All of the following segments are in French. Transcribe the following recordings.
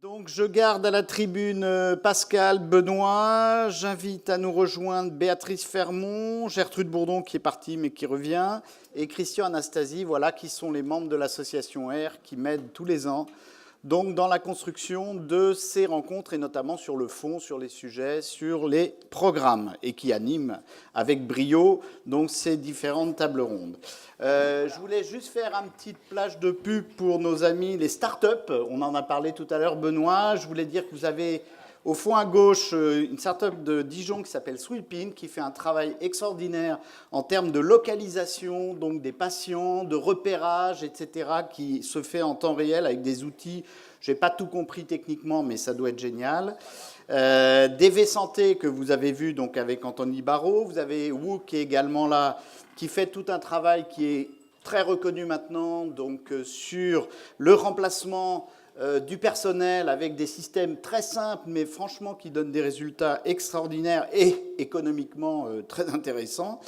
Donc je garde à la tribune Pascal, Benoît, j'invite à nous rejoindre Béatrice Fermont, Gertrude Bourdon qui est partie mais qui revient, et Christian Anastasie, voilà, qui sont les membres de l'association R qui m'aident tous les ans donc dans la construction de ces rencontres et notamment sur le fond, sur les sujets, sur les programmes et qui animent avec brio donc ces différentes tables rondes. Je voulais juste faire un petit plage de pub pour nos amis les startups. On en a parlé tout à l'heure, Benoît. Je voulais dire que vous avez au fond à gauche une startup de Dijon qui s'appelle Sweepin, qui fait un travail extraordinaire en termes de localisation, donc des patients, de repérage, etc., qui se fait en temps réel avec des outils. Je n'ai pas tout compris techniquement, mais ça doit être génial. DV Santé que vous avez vu donc avec Anthony Barrault. Vous avez Wu qui est également là, qui fait tout un travail qui est très reconnu maintenant donc sur le remplacement du personnel avec des systèmes très simples, mais franchement qui donnent des résultats extraordinaires et économiquement très intéressants.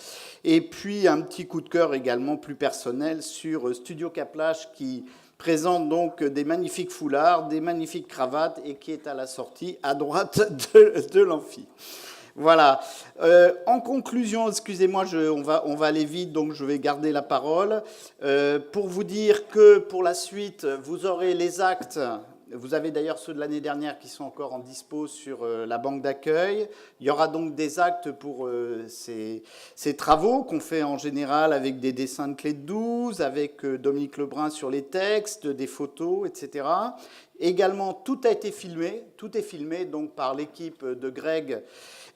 Et puis un petit coup de cœur également plus personnel sur Studio Kaplash qui présente donc des magnifiques foulards, des magnifiques cravates et qui est à la sortie à droite de l'amphi. Voilà. En conclusion, excusez-moi, on va aller vite, donc je vais garder la parole. Pour vous dire que pour la suite, vous aurez les actes. Vous avez d'ailleurs ceux de l'année dernière qui sont encore en dispo sur la banque d'accueil. Il y aura donc des actes pour ces travaux qu'on fait en général avec des dessins de clé de 12, avec Dominique Lebrun sur les textes, des photos, etc. Également, tout a été filmé. Tout est filmé donc par l'équipe de Greg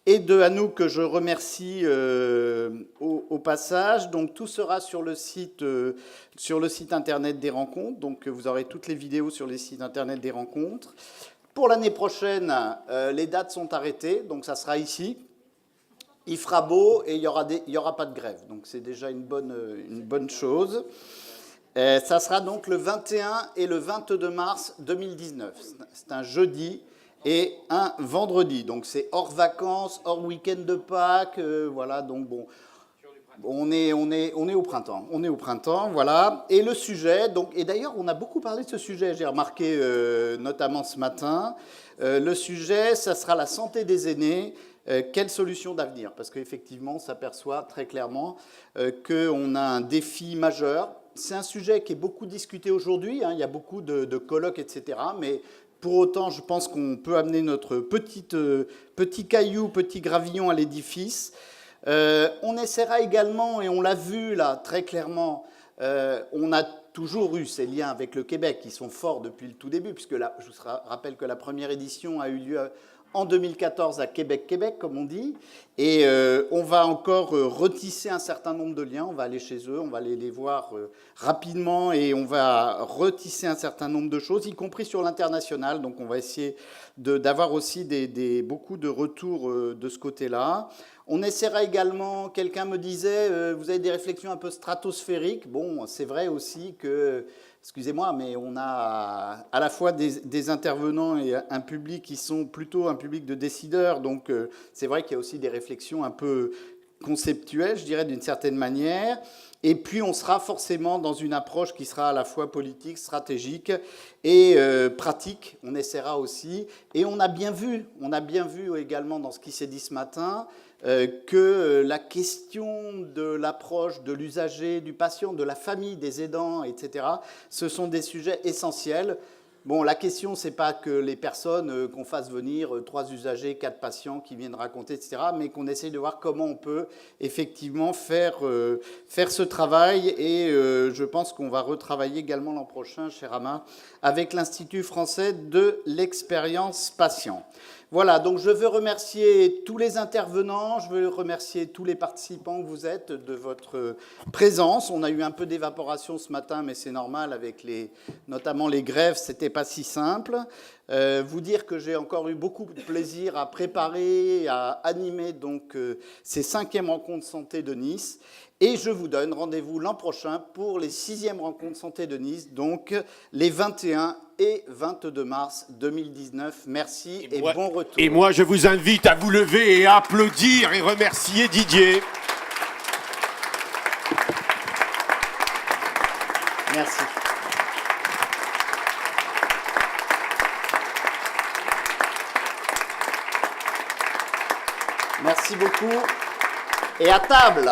et de Anouk, que je remercie au passage. Donc tout sera sur le site internet des rencontres. Donc vous aurez toutes les vidéos sur les sites internet des rencontres. Pour l'année prochaine, les dates sont arrêtées. Donc ça sera ici. Il fera beau et il y aura pas de grève. Donc c'est déjà une bonne chose. Ça sera donc le 21 et le 22 mars 2019. C'est un jeudi et un vendredi. Donc c'est hors vacances, hors week-end de Pâques. Voilà, donc bon, on est au printemps. On est au printemps, voilà. Et le sujet, donc, et d'ailleurs on a beaucoup parlé de ce sujet, j'ai remarqué notamment ce matin. Le sujet, ça sera la santé des aînés. Quelle solution d'avenir? Parce qu'effectivement, on s'aperçoit très clairement qu'on a un défi majeur. C'est un sujet qui est beaucoup discuté aujourd'hui, hein, il y a beaucoup de colloques, etc. Mais pour autant, je pense qu'on peut amener notre petit caillou, petit gravillon à l'édifice. On essaiera également, et on l'a vu là très clairement, on a toujours eu ces liens avec le Québec qui sont forts depuis le tout début, puisque là, je vous rappelle que la première édition a eu lieu en 2014 à Québec, comme on dit, et on va encore retisser un certain nombre de liens, on va aller chez eux, on va aller les voir rapidement et on va retisser un certain nombre de choses, y compris sur l'international, donc on va essayer d'avoir aussi beaucoup de retours de ce côté-là. On essaiera également, quelqu'un me disait, vous avez des réflexions un peu stratosphériques, bon, c'est vrai aussi que... Excusez-moi, mais on a à la fois des intervenants et un public qui sont plutôt un public de décideurs. Donc, c'est vrai qu'il y a aussi des réflexions un peu conceptuelles, je dirais, d'une certaine manière. Et puis, on sera forcément dans une approche qui sera à la fois politique, stratégique et pratique. On essaiera aussi. Et on a bien vu également dans ce qui s'est dit ce matin, que la question de l'approche de l'usager, du patient, de la famille, des aidants, etc., ce sont des sujets essentiels. Bon, la question, ce n'est pas que les personnes, qu'on fasse venir 3 usagers, 4 patients qui viennent raconter, etc., mais qu'on essaye de voir comment on peut effectivement faire ce travail. Et je pense qu'on va retravailler également l'an prochain, cher Ama, avec l'Institut français de l'expérience patient. Voilà, donc je veux remercier tous les intervenants, je veux remercier tous les participants que vous êtes de votre présence. On a eu un peu d'évaporation ce matin, mais c'est normal avec notamment les grèves, c'était pas si simple. Vous dire que j'ai encore eu beaucoup de plaisir à préparer, à animer donc ces 5e rencontres santé de Nice. Et je vous donne rendez-vous l'an prochain pour les 6e rencontres santé de Nice, donc les 21 et 22 mars 2019. Merci et bon retour. Et moi, je vous invite à vous lever et à applaudir et remercier Didier. Merci. Merci beaucoup. Et à table.